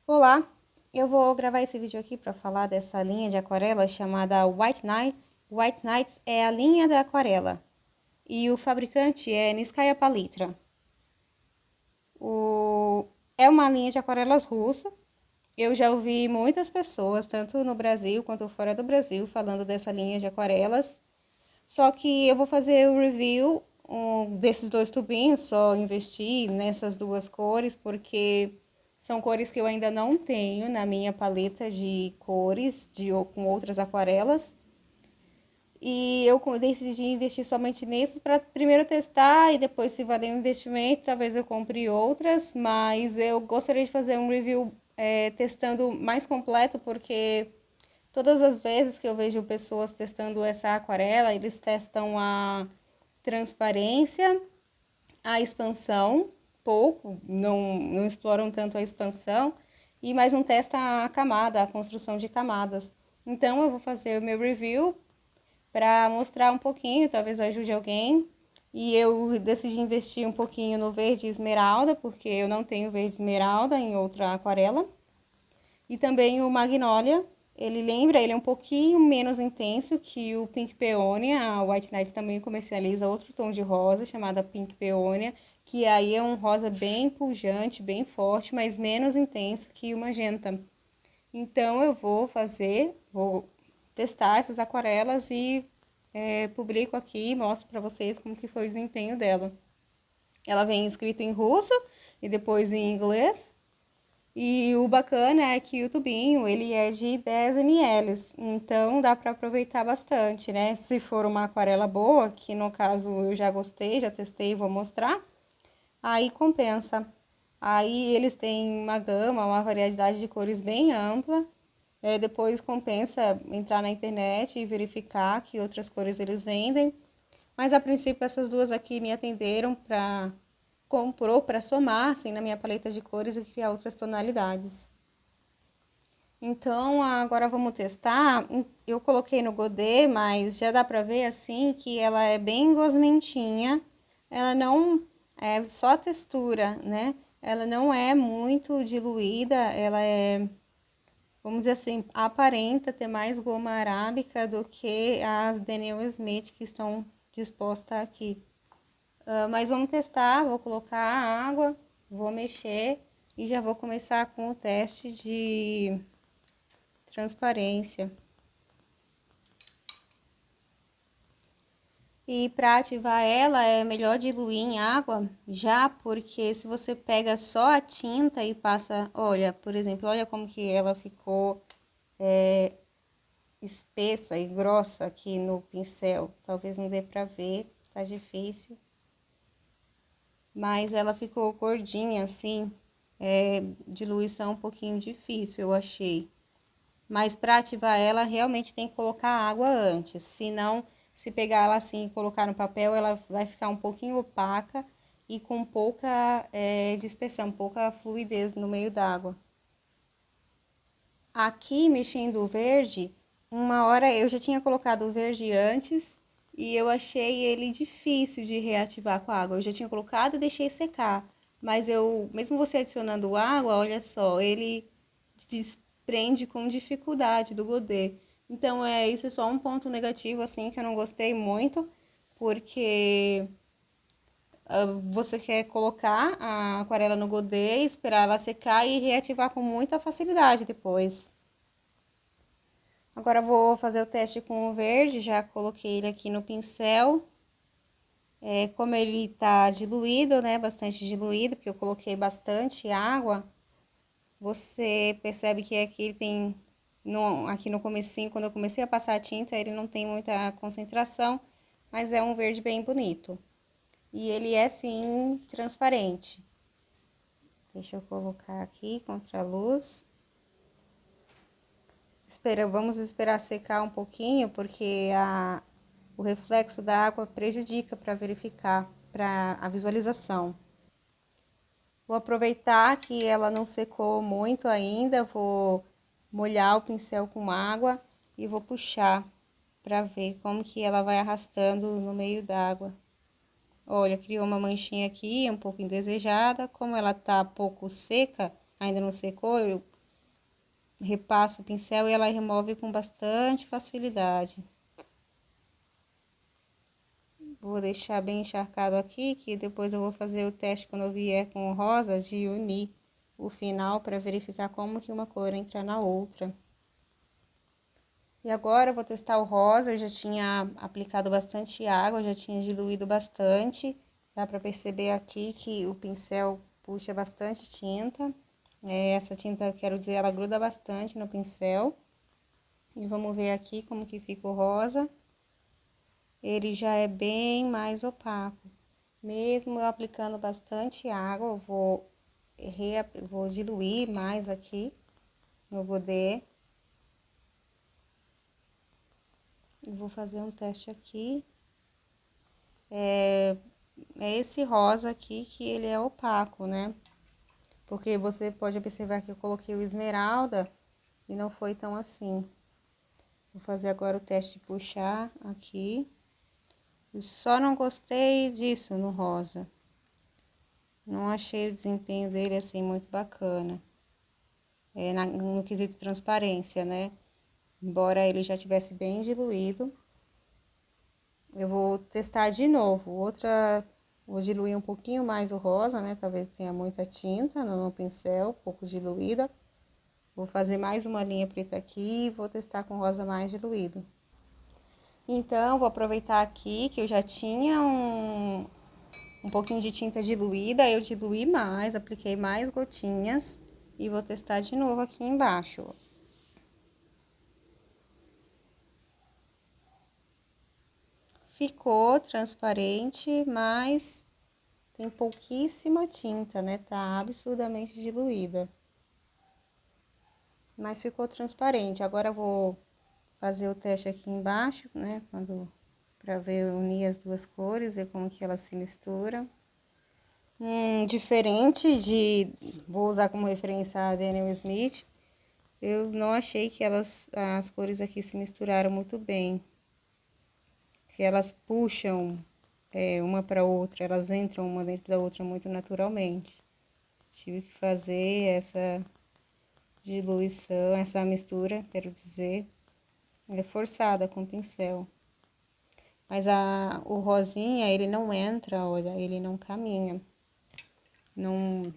Olá, eu vou gravar esse vídeo aqui para falar dessa linha de aquarela chamada White Nights. White Nights é a linha da aquarela e o fabricante é Niskaya Palitra. É uma linha de aquarelas russa. Eu já ouvi muitas pessoas, tanto no Brasil quanto fora do Brasil, falando dessa linha de aquarelas. Só que eu vou fazer o review desses dois tubinhos, só investi nessas duas cores, porque são cores que eu ainda não tenho na minha paleta de cores com outras aquarelas. E eu decidi investir somente nesses para primeiro testar e depois, se valer o investimento, talvez eu compre outras. Mas eu gostaria de fazer um review testando mais completo, porque todas as vezes que eu vejo pessoas testando essa aquarela, eles testam a transparência, a expansão, pouco, não exploram tanto a expansão, e mais não testa a camada, a construção de camadas. Então eu vou fazer o meu review para mostrar um pouquinho, talvez ajude alguém. E eu decidi investir um pouquinho no verde esmeralda, porque eu não tenho verde esmeralda em outra aquarela. E também o Magnolia, ele é um pouquinho menos intenso que o Pink Peonia. A White Nights também comercializa outro tom de rosa chamada Pink Peonia, que aí é um rosa bem pujante, bem forte, mas menos intenso que o magenta. Então eu vou testar essas aquarelas e publico aqui e mostro para vocês como que foi o desempenho dela. Ela vem escrito em russo e depois em inglês. E o bacana é que o tubinho, ele é de 10 ml, então dá para aproveitar bastante, né? Se for uma aquarela boa, que no caso eu já gostei, já testei e vou mostrar, aí compensa. Aí eles têm uma gama, uma variedade de cores bem ampla. Depois compensa entrar na internet e verificar que outras cores eles vendem. Mas a princípio essas duas aqui me atenderam para comprou para somar assim na minha paleta de cores e criar outras tonalidades. Então, agora vamos testar. Eu coloquei no Godê, mas já dá pra ver assim que ela é bem gosmentinha. Ela não é só a textura, né? Ela não é muito diluída, ela é, vamos dizer assim, aparenta ter mais goma arábica do que as Daniel Smith que estão dispostas aqui. Mas vamos testar, vou colocar a água, vou mexer e já vou começar com o teste de transparência. E para ativar ela é melhor diluir em água, já porque se você pega só a tinta e passa, olha, por exemplo, olha como que ela ficou espessa e grossa aqui no pincel. Talvez não dê para ver, tá difícil. Mas ela ficou gordinha assim, diluição um pouquinho difícil, eu achei. Mas para ativar ela, realmente tem que colocar água antes. Senão, se pegar ela assim e colocar no papel, ela vai ficar um pouquinho opaca e com pouca dispersão, pouca fluidez no meio d'água. Aqui, mexendo o verde, uma hora eu já tinha colocado o verde antes e eu achei ele difícil de reativar com a água. Eu já tinha colocado e deixei secar. Mas mesmo você adicionando água, olha só, ele desprende com dificuldade do godê. Então, isso é só um ponto negativo, assim, que eu não gostei muito, porque você quer colocar a aquarela no godê, esperar ela secar e reativar com muita facilidade depois. Agora, vou fazer o teste com o verde, já coloquei ele aqui no pincel. Como ele tá diluído, né, bastante diluído, porque eu coloquei bastante água, você percebe que aqui ele tem, aqui no comecinho, quando eu comecei a passar a tinta, ele não tem muita concentração, mas é um verde bem bonito. E ele é, sim, transparente. Deixa eu colocar aqui contra a luz. Vamos esperar secar um pouquinho, porque o reflexo da água prejudica para verificar, para a visualização. Vou aproveitar que ela não secou muito ainda, vou molhar o pincel com água e vou puxar para ver como que ela vai arrastando no meio d'água. Olha, criou uma manchinha aqui, um pouco indesejada. Como ela tá pouco seca, ainda não secou, eu repassa o pincel e ela remove com bastante facilidade. Vou deixar bem encharcado aqui, que depois eu vou fazer o teste quando eu vier com o rosa, de unir o final para verificar como que uma cor entra na outra. E agora eu vou testar o rosa, eu já tinha aplicado bastante água, já tinha diluído bastante. Dá para perceber aqui que o pincel puxa bastante tinta. Essa tinta, quero dizer, ela gruda bastante no pincel. E vamos ver aqui como que fica o rosa. Ele já é bem mais opaco. Mesmo eu aplicando bastante água, eu vou diluir mais aqui no godê. Eu vou fazer um teste aqui. É esse rosa aqui que ele é opaco, né? Porque você pode observar que eu coloquei o esmeralda e não foi tão assim. Vou fazer agora o teste de puxar aqui. Eu só não gostei disso no rosa. Não achei o desempenho dele assim muito bacana. No quesito transparência, né? Embora ele já tivesse bem diluído. Eu vou testar de novo. Vou diluir um pouquinho mais o rosa, né? Talvez tenha muita tinta no pincel, pouco diluída. Vou fazer mais uma linha preta aqui e vou testar com rosa mais diluído. Então, vou aproveitar aqui que eu já tinha um pouquinho de tinta diluída, eu diluí mais, apliquei mais gotinhas e vou testar de novo aqui embaixo. Ficou transparente, mas tem pouquíssima tinta, né? Tá absurdamente diluída. Mas ficou transparente. Agora eu vou fazer o teste aqui embaixo, né? Pra ver, unir as duas cores, ver como que elas se misturam. Diferente de... Vou usar como referência a Daniel Smith. Eu não achei que as cores aqui se misturaram muito bem. Que elas puxam uma para outra, elas entram uma dentro da outra muito naturalmente. Tive que fazer essa diluição, essa mistura, quero dizer, forçada com o pincel. Mas o rosinha, ele não entra, olha, ele não caminha. Não,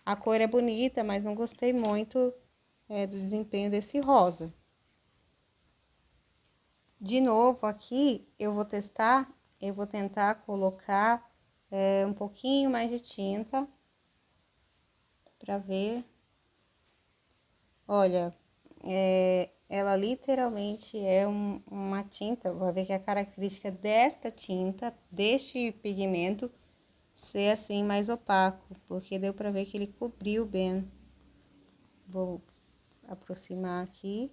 a cor é bonita, mas não gostei muito do desempenho desse rosa. De novo aqui, eu vou tentar colocar um pouquinho mais de tinta para ver. Olha, ela literalmente é uma tinta, vai ver que a característica desta tinta, deste pigmento, ser assim mais opaco, porque deu para ver que ele cobriu bem. Vou aproximar aqui,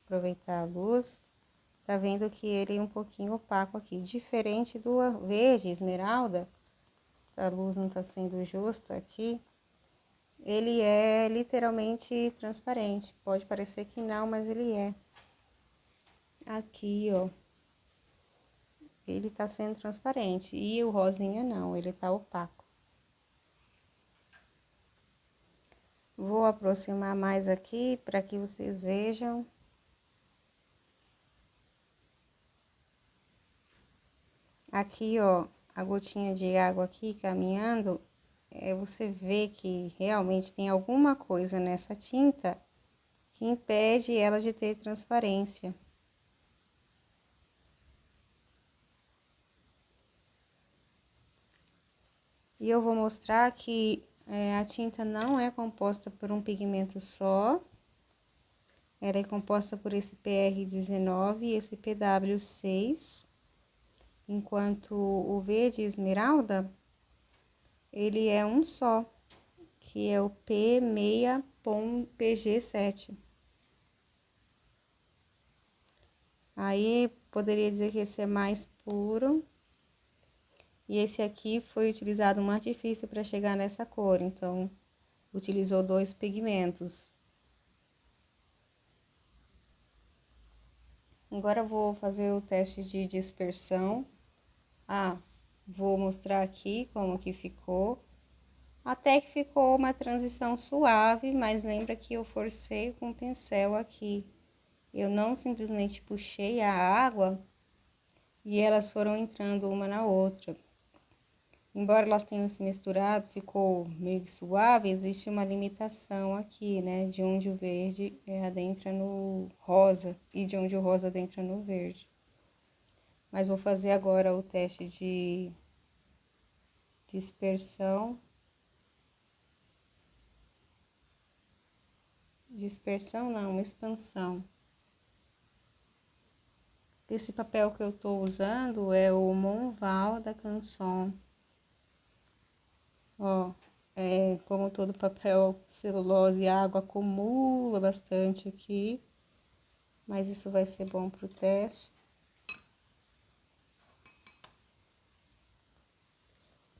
aproveitar a luz. Tá vendo que ele é um pouquinho opaco aqui, diferente do verde esmeralda. A luz não tá sendo justa aqui. Ele é literalmente transparente. Pode parecer que não, mas ele é. Aqui, ó. Ele tá sendo transparente. E o rosinha não, ele tá opaco. Vou aproximar mais aqui para que vocês vejam. Aqui, ó, a gotinha de água aqui caminhando, você vê que realmente tem alguma coisa nessa tinta que impede ela de ter transparência. E eu vou mostrar que a tinta não é composta por um pigmento só. Ela é composta por esse PR19 e esse PW6. Enquanto o verde esmeralda, ele é um só, que é o P6.PG7. Aí, poderia dizer que esse é mais puro. E esse aqui foi utilizado um artifício para chegar nessa cor, então, utilizou 2 pigmentos. Agora, eu vou fazer o teste de dispersão. Vou mostrar aqui como que ficou. Até que ficou uma transição suave, mas lembra que eu forcei com o pincel aqui. Eu não simplesmente puxei a água e elas foram entrando uma na outra. Embora elas tenham se misturado, ficou meio que suave, existe uma limitação aqui, né? De onde o verde adentra no rosa e de onde o rosa adentra no verde. Mas vou fazer agora o teste de dispersão. Dispersão não, expansão. Esse papel que eu tô usando é o Monval da Canson. Ó, como todo papel celulose, a água acumula bastante aqui. Mas isso vai ser bom pro teste.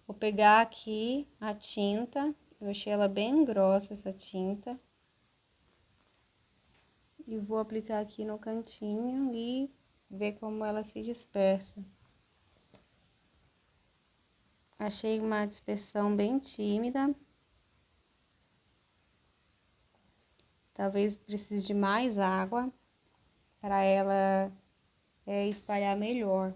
Vou pegar aqui a tinta. Eu achei ela bem grossa, essa tinta. E vou aplicar aqui no cantinho e ver como ela se dispersa. Achei uma dispersão bem tímida. Talvez precise de mais água para ela espalhar melhor.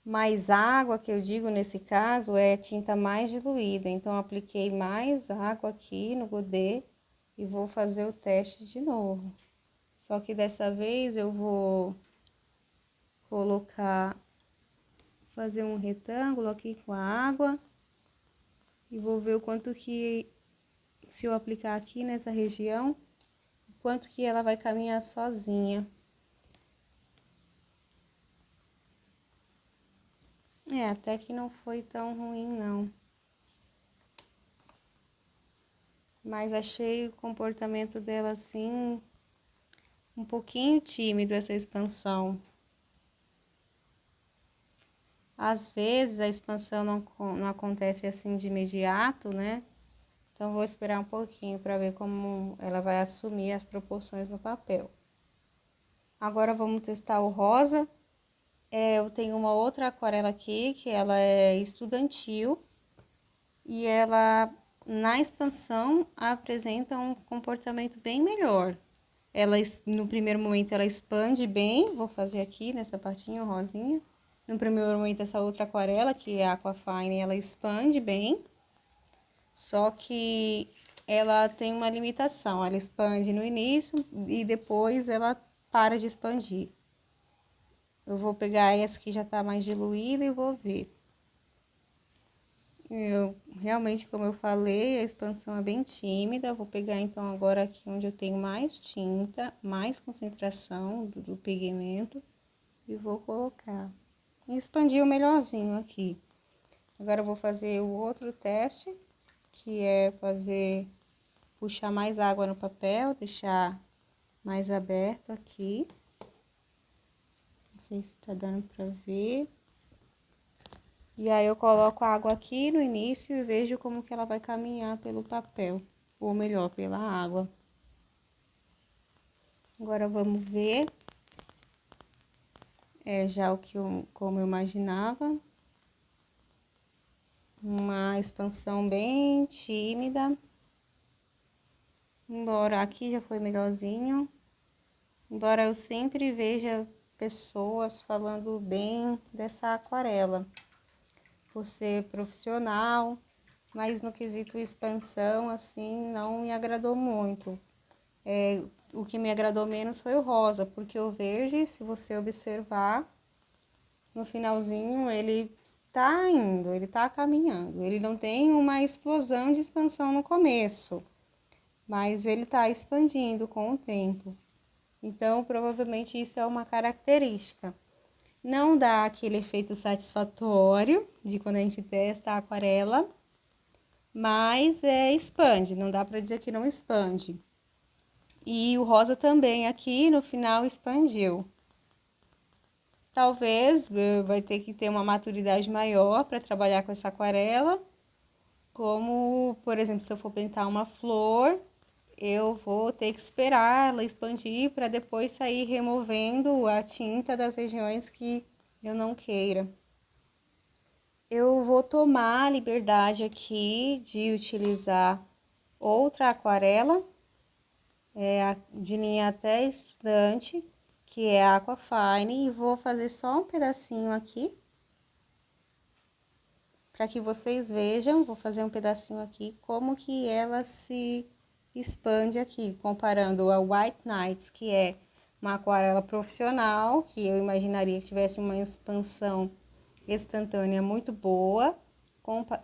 Mais água, que eu digo nesse caso, é tinta mais diluída. Então, apliquei mais água aqui no godê e vou fazer o teste de novo. Só que dessa vez eu vou fazer um retângulo aqui com a água e vou ver o quanto que, se eu aplicar aqui nessa região, o quanto que ela vai caminhar sozinha. Até que não foi tão ruim, não. Mas achei o comportamento dela, assim, um pouquinho tímido, essa expansão. Às vezes, a expansão não acontece assim de imediato, né? Então, vou esperar um pouquinho para ver como ela vai assumir as proporções no papel. Agora, vamos testar o rosa. Eu tenho uma outra aquarela aqui, que ela é estudantil. E ela, na expansão, apresenta um comportamento bem melhor. Ela, no primeiro momento, ela expande bem. Vou fazer aqui, nessa partinha rosinha. No primeiro momento, essa outra aquarela, que é a Aquafine, ela expande bem. Só que ela tem uma limitação. Ela expande no início e depois ela para de expandir. Eu vou pegar essa que já tá mais diluída e vou ver. Realmente, como eu falei, a expansão é bem tímida. Vou pegar então agora aqui onde eu tenho mais tinta, mais concentração do pigmento e vou colocar. E expandir o melhorzinho aqui. Agora eu vou fazer o outro teste, que é puxar mais água no papel, deixar mais aberto aqui. Não sei se tá dando pra ver. E aí eu coloco a água aqui no início e vejo como que ela vai caminhar pelo papel, ou melhor, pela água. Agora vamos ver. Já como eu imaginava. Uma expansão bem tímida. Embora aqui já foi melhorzinho. Embora eu sempre veja pessoas falando bem dessa aquarela, por ser profissional, mas no quesito expansão, assim, não me agradou muito. O que me agradou menos foi o rosa, porque o verde, se você observar, no finalzinho ele tá indo, ele tá caminhando. Ele não tem uma explosão de expansão no começo, mas ele tá expandindo com o tempo. Então, provavelmente isso é uma característica. Não dá aquele efeito satisfatório de quando a gente testa a aquarela, mas expande, não dá para dizer que não expande. E o rosa também aqui no final expandiu. Talvez vai ter que ter uma maturidade maior para trabalhar com essa aquarela. Como, por exemplo, se eu for pintar uma flor, eu vou ter que esperar ela expandir para depois sair removendo a tinta das regiões que eu não queira. Eu vou tomar a liberdade aqui de utilizar outra aquarela, de linha até estudante, que é a Aquafine, e vou fazer só um pedacinho aqui, para que vocês vejam. Vou fazer um pedacinho aqui, como que ela se expande aqui, comparando a White Nights, que é uma aquarela profissional, que eu imaginaria que tivesse uma expansão instantânea muito boa,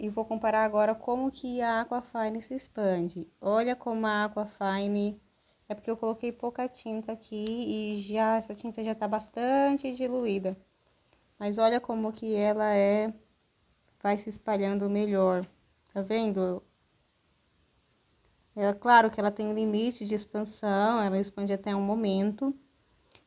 e vou comparar agora como que a Aquafine se expande. Olha como a Aquafine, é porque eu coloquei pouca tinta aqui e já essa tinta já tá bastante diluída, mas olha como que ela vai se espalhando melhor, tá vendo? É claro que ela tem um limite de expansão, ela expande até um momento,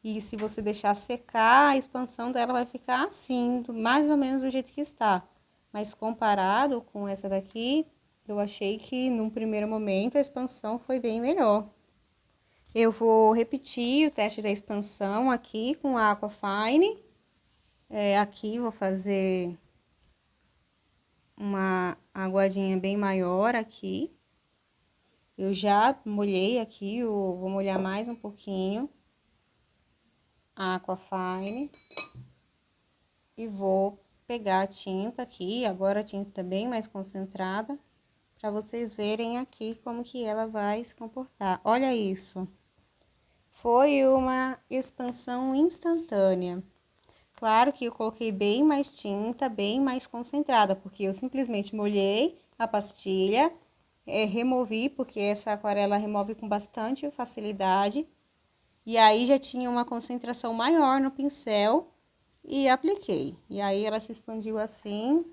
e se você deixar secar, a expansão dela vai ficar assim, mais ou menos do jeito que está. Mas comparado com essa daqui, eu achei que num primeiro momento a expansão foi bem melhor. Eu vou repetir o teste da expansão aqui com a Aquafine. Aqui vou fazer uma aguadinha bem maior aqui. Eu já molhei aqui, eu vou molhar mais um pouquinho a Aquafine. E vou pegar a tinta aqui, agora a tinta tá bem mais concentrada, para vocês verem aqui como que ela vai se comportar. Olha isso! Foi uma expansão instantânea. Claro que eu coloquei bem mais tinta, bem mais concentrada, porque eu simplesmente molhei a pastilha, removi, porque essa aquarela remove com bastante facilidade, e aí já tinha uma concentração maior no pincel e apliquei. E aí ela se expandiu assim,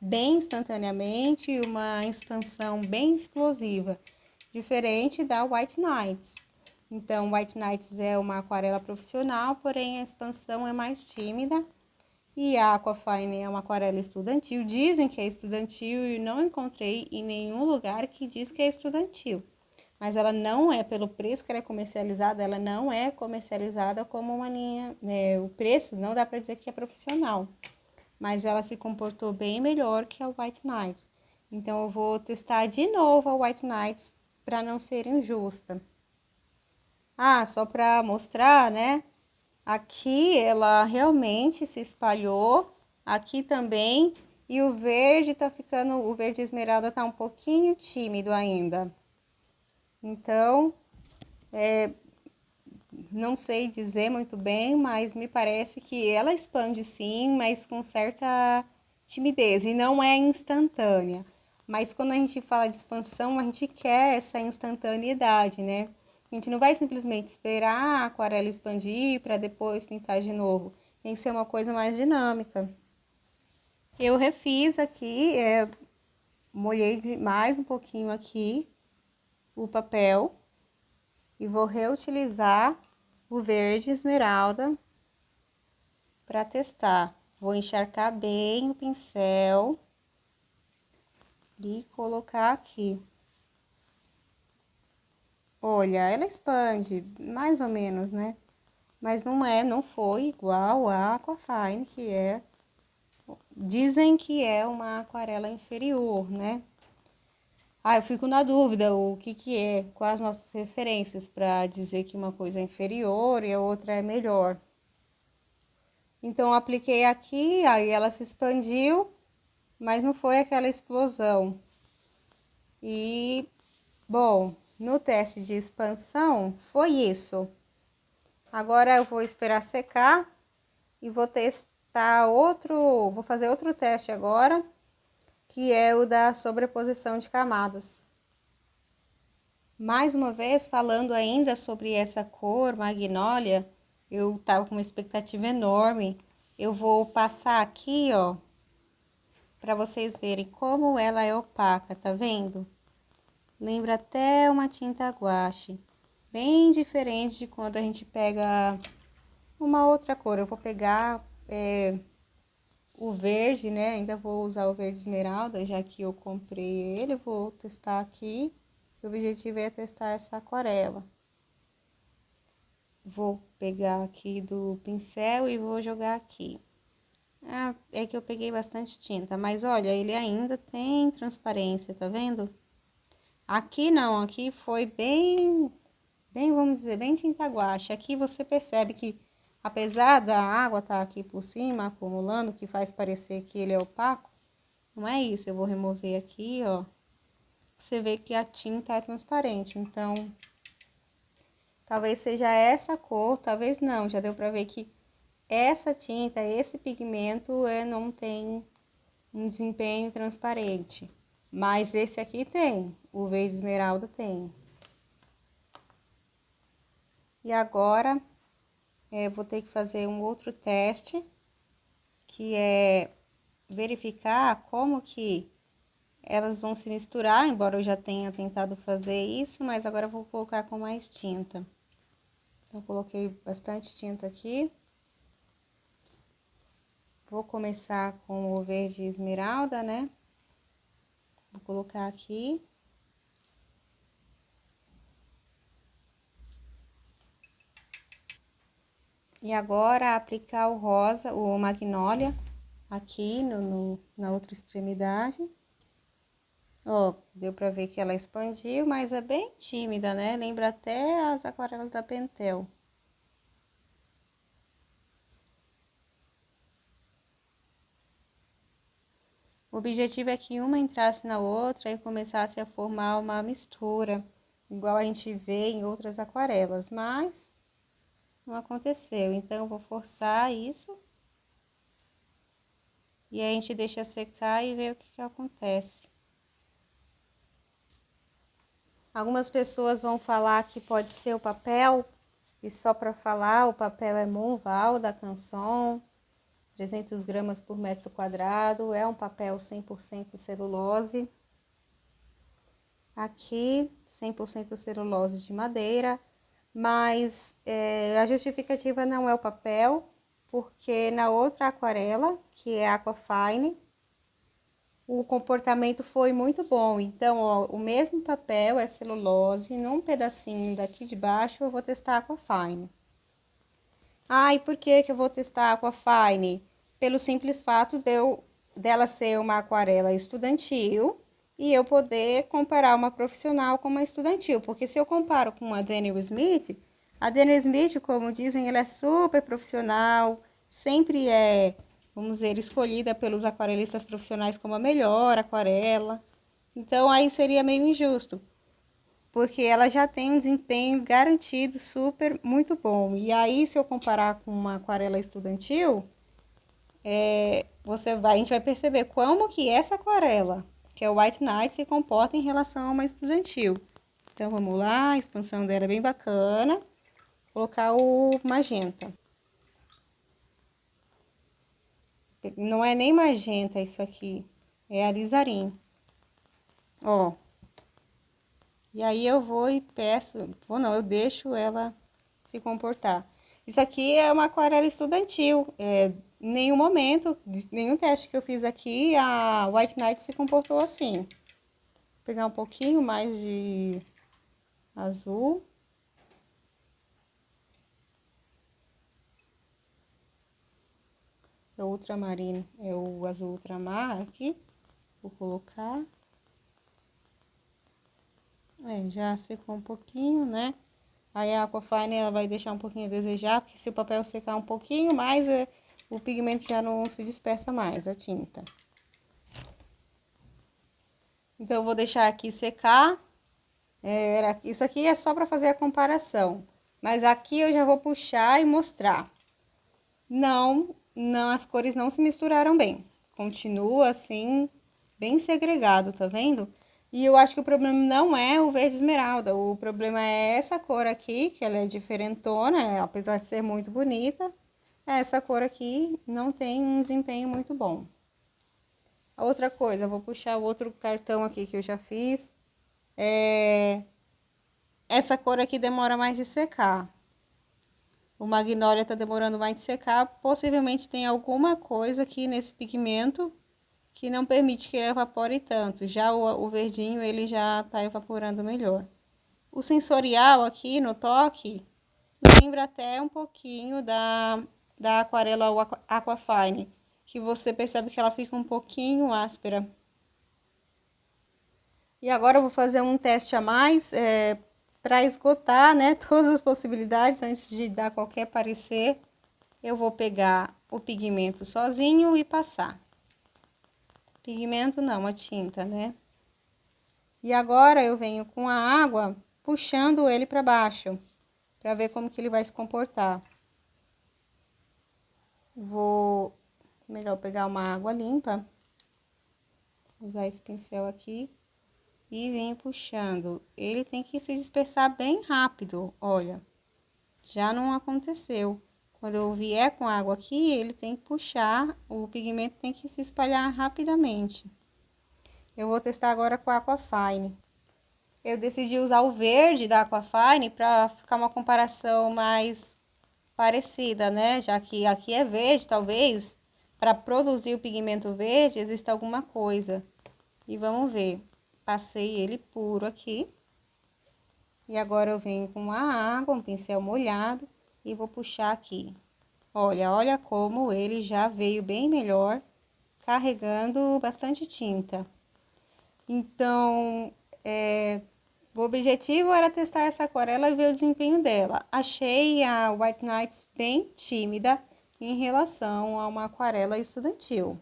bem instantaneamente, uma expansão bem explosiva, diferente da White Nights. Então, White Nights é uma aquarela profissional, porém a expansão é mais tímida. E a Aquafine é uma aquarela estudantil. Dizem que é estudantil e não encontrei em nenhum lugar que diz que é estudantil. Mas ela não é, pelo preço que ela é comercializada, ela não é comercializada como uma linha, o preço não dá para dizer que é profissional. Mas ela se comportou bem melhor que a White Nights. Então, eu vou testar de novo a White Nights para não ser injusta. Ah, só para mostrar, né? Aqui ela realmente se espalhou, aqui também, e o verde tá ficando, o verde esmeralda tá um pouquinho tímido ainda. Então, não sei dizer muito bem, mas me parece que ela expande sim, mas com certa timidez, e não é instantânea. Mas quando a gente fala de expansão, a gente quer essa instantaneidade, né? A gente não vai simplesmente esperar a aquarela expandir para depois pintar de novo. Tem que ser uma coisa mais dinâmica. Eu refiz aqui, molhei mais um pouquinho aqui o papel e vou reutilizar o verde esmeralda para testar. Vou encharcar bem o pincel e colocar aqui. Olha, ela expande, mais ou menos, né? Mas não foi igual a Aquafine, dizem que é uma aquarela inferior, né? Ah, eu fico na dúvida o que é, quais as nossas referências para dizer que uma coisa é inferior e a outra é melhor. Então, eu apliquei aqui, aí ela se expandiu, mas não foi aquela explosão. E, bom, no teste de expansão, foi isso. Agora eu vou esperar secar e vou testar vou fazer outro teste agora, que é o da sobreposição de camadas. Mais uma vez, falando ainda sobre essa cor magnólia, eu tava com uma expectativa enorme. Eu vou passar aqui, ó, para vocês verem como ela é opaca, tá vendo? Lembra até uma tinta guache, bem diferente de quando a gente pega uma outra cor. Eu vou pegar o verde, né? Ainda vou usar o verde esmeralda, já que eu comprei ele. Vou testar aqui. O objetivo é testar essa aquarela. Vou pegar aqui do pincel e vou jogar aqui. Ah, é que eu peguei bastante tinta, mas olha, ele ainda tem transparência, tá vendo? Aqui não, aqui foi bem, vamos dizer, bem tinta guache. Aqui você percebe que, apesar da água estar aqui por cima, acumulando, que faz parecer que ele é opaco, não é isso. Eu vou remover aqui, ó. Você vê que a tinta é transparente, então, talvez seja essa cor, talvez não. Já deu pra ver que essa tinta, esse pigmento, não tem um desempenho transparente. Mas esse aqui tem, o verde esmeralda tem. E agora, vou ter que fazer um outro teste, que é verificar como que elas vão se misturar, embora eu já tenha tentado fazer isso, mas agora eu vou colocar com mais tinta. Então, coloquei bastante tinta aqui. Vou começar com o verde esmeralda, né? Vou colocar aqui. E agora, aplicar o rosa, o magnólia, aqui na outra extremidade. Ó, deu pra ver que ela expandiu, mas é bem tímida, né? Lembra até as aquarelas da Pentel. O objetivo é que uma entrasse na outra e começasse a formar uma mistura, igual a gente vê em outras aquarelas, mas não aconteceu. Então, eu vou forçar isso e aí a gente deixa secar e ver o que acontece. Algumas pessoas vão falar que pode ser o papel, e só para falar, o papel é Monval da Canson, 300 gramas por metro quadrado, é um papel 100% celulose. Aqui, 100% celulose de madeira, mas a justificativa não é o papel, porque na outra aquarela, que é Aquafine, o comportamento foi muito bom. Então, ó, o mesmo papel é celulose, num pedacinho daqui de baixo eu vou testar Aquafine. Ah, e por que eu vou testar Aquafine? Pelo simples fato dela ser uma aquarela estudantil e eu poder comparar uma profissional com uma estudantil. Porque se eu comparo com a Daniel Smith, a Daniel Smith, como dizem, ela é super profissional, sempre vamos dizer, escolhida pelos aquarelistas profissionais como a melhor aquarela. Então, aí seria meio injusto, porque ela já tem um desempenho garantido super muito bom. E aí, se eu comparar com uma aquarela estudantil, a gente vai perceber como que essa aquarela, que é o White Knight, se comporta em relação a uma estudantil. Então, vamos lá, a expansão dela é bem bacana. Vou colocar o magenta. Não é nem magenta isso aqui, é alizarim. Ó. E aí eu vou e peço, eu deixo ela se comportar. Isso aqui é uma aquarela estudantil. Em nenhum momento, nenhum teste que eu fiz aqui, a White Knight se comportou assim. Vou pegar um pouquinho mais de azul. É o ultramarino, é o azul ultramar aqui. Vou colocar. Já secou um pouquinho, né? Aí a Aquafine ela vai deixar um pouquinho a desejar, porque se o papel secar um pouquinho mais, o pigmento já não se dispersa mais, a tinta. Então, eu vou deixar aqui secar. Isso aqui é só para fazer a comparação. Mas aqui eu já vou puxar e mostrar. Não, as cores não se misturaram bem. Continua assim, bem segregado, tá vendo? E eu acho que o problema não é o verde esmeralda, o problema é essa cor aqui, que ela é diferentona, apesar de ser muito bonita. Essa cor aqui não tem um desempenho muito bom. A outra coisa, eu vou puxar o outro cartão aqui que eu já fiz. Essa cor aqui demora mais de secar. O magnólia tá demorando mais de secar, possivelmente tem alguma coisa aqui nesse pigmento que não permite que ele evapore tanto. Já o verdinho, ele já tá evaporando melhor. O sensorial aqui no toque lembra até um pouquinho da aquarela Aquafine, que você percebe que ela fica um pouquinho áspera. E agora eu vou fazer um teste a mais, para esgotar, né, todas as possibilidades antes de dar qualquer parecer. Eu vou pegar o pigmento sozinho e passar. Pigmento não, a tinta, né? E agora eu venho com a água puxando ele para baixo, para ver como que ele vai se comportar. Vou melhor pegar uma água limpa, usar esse pincel aqui e venho puxando. Ele tem que se dispersar bem rápido, olha, já não aconteceu. Quando eu vier com água aqui, ele tem que puxar, o pigmento tem que se espalhar rapidamente. Eu vou testar agora com a Aquafine. Eu decidi usar o verde da Aquafine para ficar uma comparação mais parecida, né? Já que aqui é verde, talvez para produzir o pigmento verde exista alguma coisa. E vamos ver. Passei ele puro aqui. E agora eu venho com a água, um pincel molhado, e vou puxar aqui. Olha como ele já veio bem melhor, carregando bastante tinta. Então, o objetivo era testar essa aquarela e ver o desempenho dela. Achei a White Nights bem tímida em relação a uma aquarela estudantil.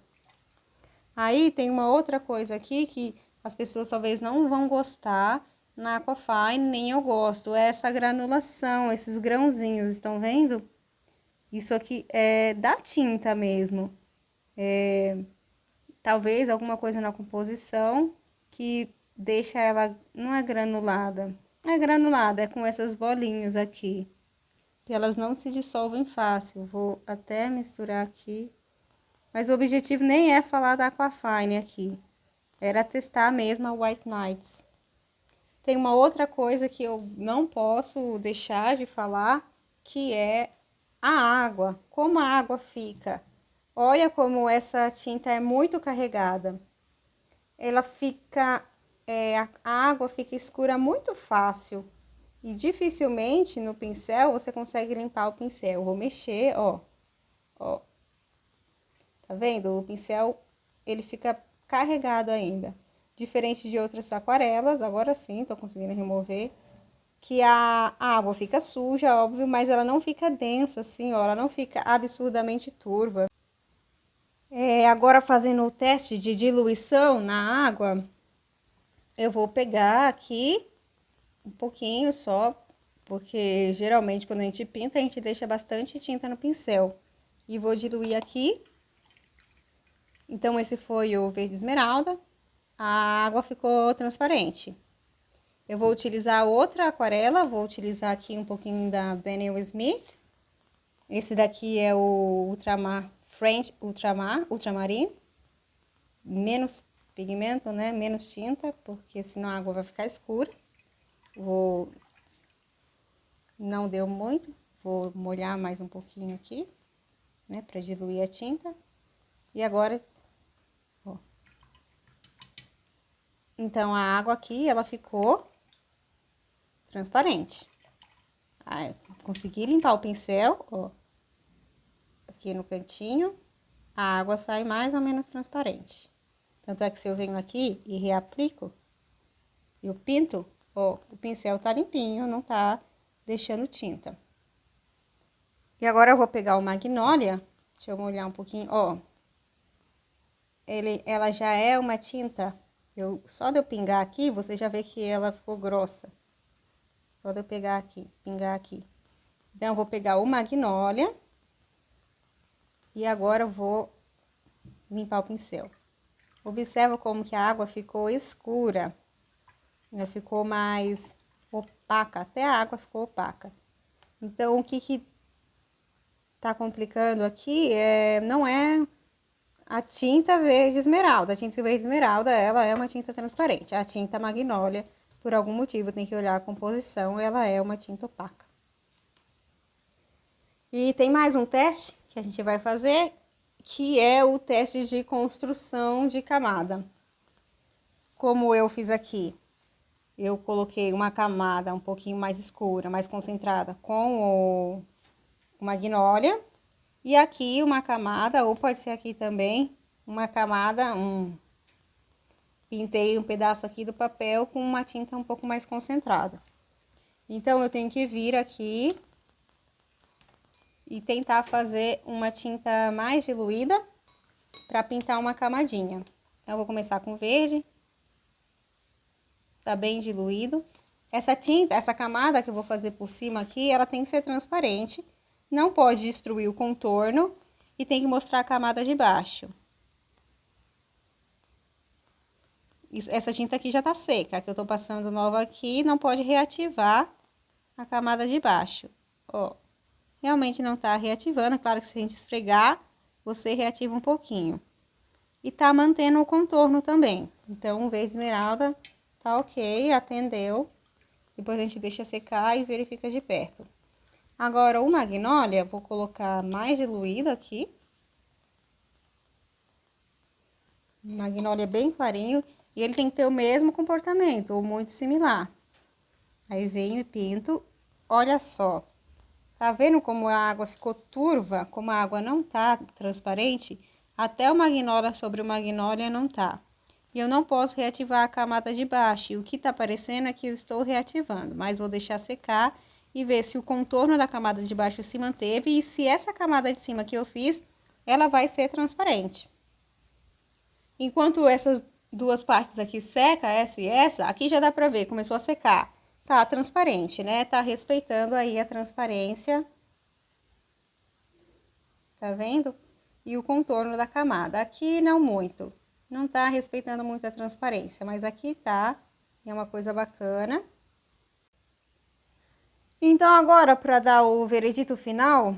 Aí tem uma outra coisa aqui que as pessoas talvez não vão gostar na Aquafine, nem eu gosto. É essa granulação, esses grãozinhos, estão vendo? Isso aqui é da tinta mesmo. Talvez alguma coisa na composição que deixa ela, não é granulada. É granulada, é com essas bolinhas aqui. Que elas não se dissolvem fácil. Vou até misturar aqui. Mas o objetivo nem é falar da Aquafine aqui. Era testar mesmo a White Nights. Tem uma outra coisa que eu não posso deixar de falar, que é a água. Como a água fica. Olha como essa tinta é muito carregada. Ela fica, a água fica escura muito fácil. E dificilmente no pincel você consegue limpar o pincel. Eu vou mexer, ó. Tá vendo? O pincel, ele fica carregado ainda. Diferente de outras aquarelas, agora sim, tô conseguindo remover. Que a água fica suja, óbvio, mas ela não fica densa assim, ó. Ela não fica absurdamente turva. Agora fazendo o teste de diluição na água, eu vou pegar aqui um pouquinho só, porque geralmente quando a gente pinta, a gente deixa bastante tinta no pincel. E vou diluir aqui. Então, esse foi o verde esmeralda. A água ficou transparente. Eu vou utilizar outra aquarela, vou utilizar aqui um pouquinho da Daniel Smith. Esse daqui é o Ultramar French Ultramarine. Menos pigmento, né? Menos tinta, porque senão a água vai ficar escura. Não deu muito, vou molhar mais um pouquinho aqui, né? Pra diluir a tinta. E agora, ó. Então, a água aqui, ela ficou transparente. Aí, consegui limpar o pincel, ó. Aqui no cantinho, a água sai mais ou menos transparente. Tanto é que se eu venho aqui e reaplico, eu pinto, ó, o pincel tá limpinho, não tá deixando tinta. E agora eu vou pegar o Magnolia, deixa eu molhar um pouquinho, ó. Ela já é uma tinta, só de eu pingar aqui, você já vê que ela ficou grossa. Só de eu pegar aqui, pingar aqui. Então, eu vou pegar o Magnolia. E agora eu vou limpar o pincel. Observa como que a água ficou escura. Ela ficou mais opaca, até a água ficou opaca. Então, o que tá complicando aqui não é a tinta verde esmeralda. A tinta verde esmeralda, ela é uma tinta transparente. A tinta Magnolia, por algum motivo, tem que olhar a composição, ela é uma tinta opaca. E tem mais um teste que a gente vai fazer, que é o teste de construção de camada. Como eu fiz aqui, eu coloquei uma camada um pouquinho mais escura, mais concentrada com o Magnolia. E aqui uma camada, ou pode ser aqui também, uma camada, pintei um pedaço aqui do papel com uma tinta um pouco mais concentrada. Então, eu tenho que vir aqui e tentar fazer uma tinta mais diluída para pintar uma camadinha. Então, eu vou começar com verde. Tá bem diluído. Essa tinta, essa camada que eu vou fazer por cima aqui, ela tem que ser transparente. Não pode destruir o contorno e tem que mostrar a camada de baixo. Essa tinta aqui já tá seca, a que eu tô passando nova aqui, não pode reativar a camada de baixo. Ó, realmente não tá reativando, é claro que se a gente esfregar, você reativa um pouquinho. E tá mantendo o contorno também. Então, o verde esmeralda tá ok, atendeu. Depois a gente deixa secar e verifica de perto. Agora, o magnólia, vou colocar mais diluído aqui. Magnólia bem clarinho. E ele tem que ter o mesmo comportamento, ou muito similar. Aí venho e pinto. Olha só. Tá vendo como a água ficou turva? Como a água não tá transparente? Até o magnólia sobre o magnólia não tá. E eu não posso reativar a camada de baixo. E o que tá aparecendo é que eu estou reativando. Mas vou deixar secar e ver se o contorno da camada de baixo se manteve. E se essa camada de cima que eu fiz, ela vai ser transparente. Enquanto essas duas partes aqui seca, essa e essa, aqui já dá pra ver, começou a secar. Tá transparente, né? Tá respeitando aí a transparência. Tá vendo? E o contorno da camada. Aqui não muito. Não tá respeitando muito a transparência, mas aqui tá. É uma coisa bacana. Então, agora, para dar o veredito final,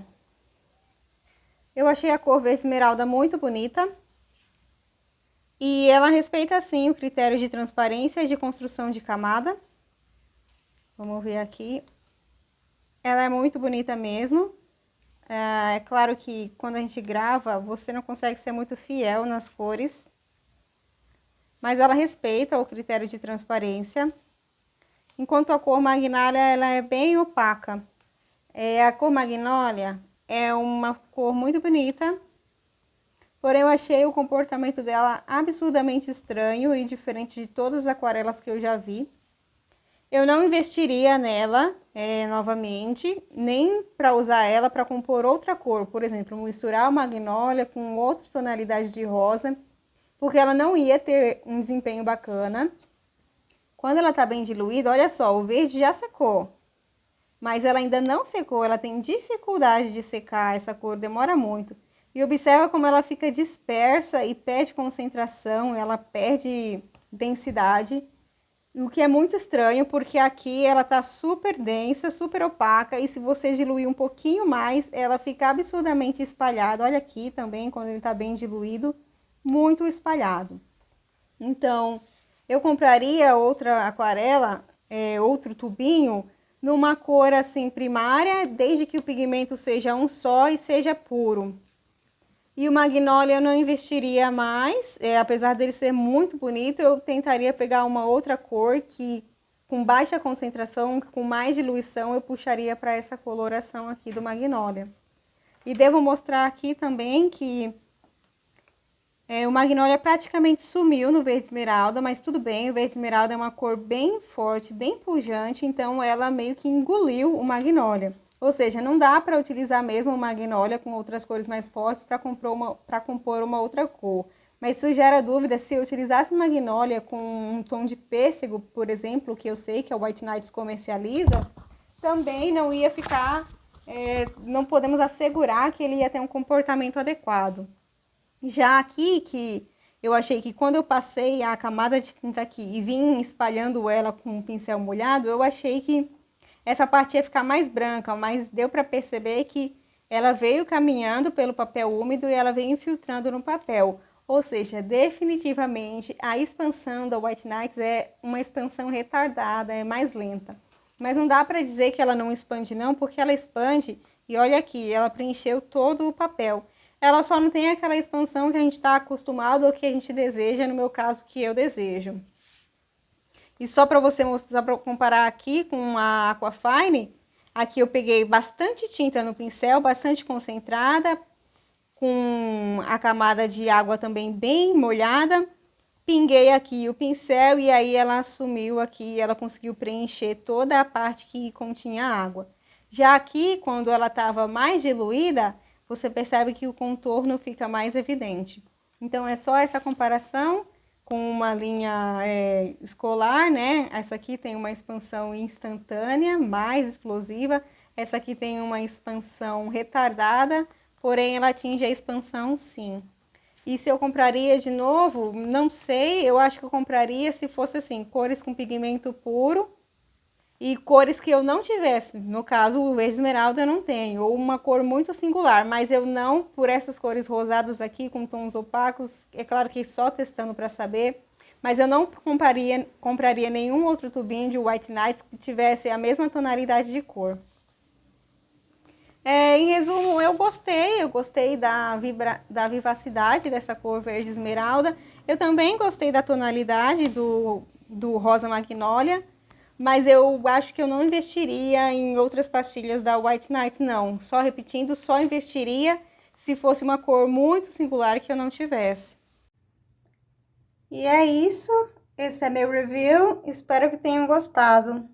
eu achei a cor verde esmeralda muito bonita. E ela respeita, sim, o critério de transparência e de construção de camada. Vamos ver aqui. Ela é muito bonita mesmo. É claro que quando a gente grava, você não consegue ser muito fiel nas cores. Mas ela respeita o critério de transparência. Enquanto a cor magnólia, ela é bem opaca. A cor magnólia é uma cor muito bonita. Porém, eu achei o comportamento dela absurdamente estranho e diferente de todas as aquarelas que eu já vi. Eu não investiria nela novamente, nem para usar ela para compor outra cor. Por exemplo, misturar a magnólia com outra tonalidade de rosa, porque ela não ia ter um desempenho bacana. Quando ela tá bem diluída, olha só, o verde já secou. Mas ela ainda não secou, ela tem dificuldade de secar, essa cor demora muito. E observa como ela fica dispersa e perde concentração, ela perde densidade. O que é muito estranho, porque aqui ela tá super densa, super opaca. E se você diluir um pouquinho mais, ela fica absurdamente espalhada. Olha aqui também, quando ele tá bem diluído, muito espalhado. Então, eu compraria outra aquarela, outro tubinho, numa cor assim primária, desde que o pigmento seja um só e seja puro. E o magnólia eu não investiria mais, apesar dele ser muito bonito, eu tentaria pegar uma outra cor que com baixa concentração, com mais diluição, eu puxaria para essa coloração aqui do magnólia. E devo mostrar aqui também que o magnólia praticamente sumiu no verde esmeralda, mas tudo bem, o verde esmeralda é uma cor bem forte, bem pujante, então ela meio que engoliu o magnólia. Ou seja, não dá para utilizar mesmo o magnólia com outras cores mais fortes para compor uma outra cor. Mas isso gera dúvida se eu utilizasse magnólia com um tom de pêssego, por exemplo, que eu sei que a White Nights comercializa, também não ia ficar, não podemos assegurar que ele ia ter um comportamento adequado. Já aqui, que eu achei que quando eu passei a camada de tinta aqui e vim espalhando ela com um pincel molhado, eu achei que essa parte ia ficar mais branca, mas deu para perceber que ela veio caminhando pelo papel úmido e ela veio infiltrando no papel. Ou seja, definitivamente a expansão da White Nights é uma expansão retardada, é mais lenta. Mas não dá para dizer que ela não expande não, porque ela expande e olha aqui, ela preencheu todo o papel. Ela só não tem aquela expansão que a gente está acostumado ou que a gente deseja, no meu caso, que eu desejo. E só para você mostrar, para comparar aqui com a Aquafine, aqui eu peguei bastante tinta no pincel, bastante concentrada, com a camada de água também bem molhada. Pinguei aqui o pincel e aí ela assumiu aqui, ela conseguiu preencher toda a parte que continha água. Já aqui, quando ela estava mais diluída, você percebe que o contorno fica mais evidente. Então, é só essa comparação com uma linha escolar, né? Essa aqui tem uma expansão instantânea, mais explosiva. Essa aqui tem uma expansão retardada, porém ela atinge a expansão sim. E se eu compraria de novo, não sei, eu acho que eu compraria se fosse assim, cores com pigmento puro e cores que eu não tivesse. No caso, o verde esmeralda eu não tenho, ou uma cor muito singular, mas eu não, por essas cores rosadas aqui com tons opacos, é claro que só testando para saber, mas eu não compraria nenhum outro tubinho de White Nights que tivesse a mesma tonalidade de cor. Em resumo, eu gostei da vivacidade dessa cor verde esmeralda. Eu também gostei da tonalidade do rosa magnólia, mas eu acho que eu não investiria em outras pastilhas da White Nights, não. Só repetindo, só investiria se fosse uma cor muito singular que eu não tivesse. E é isso, esse é meu review, espero que tenham gostado.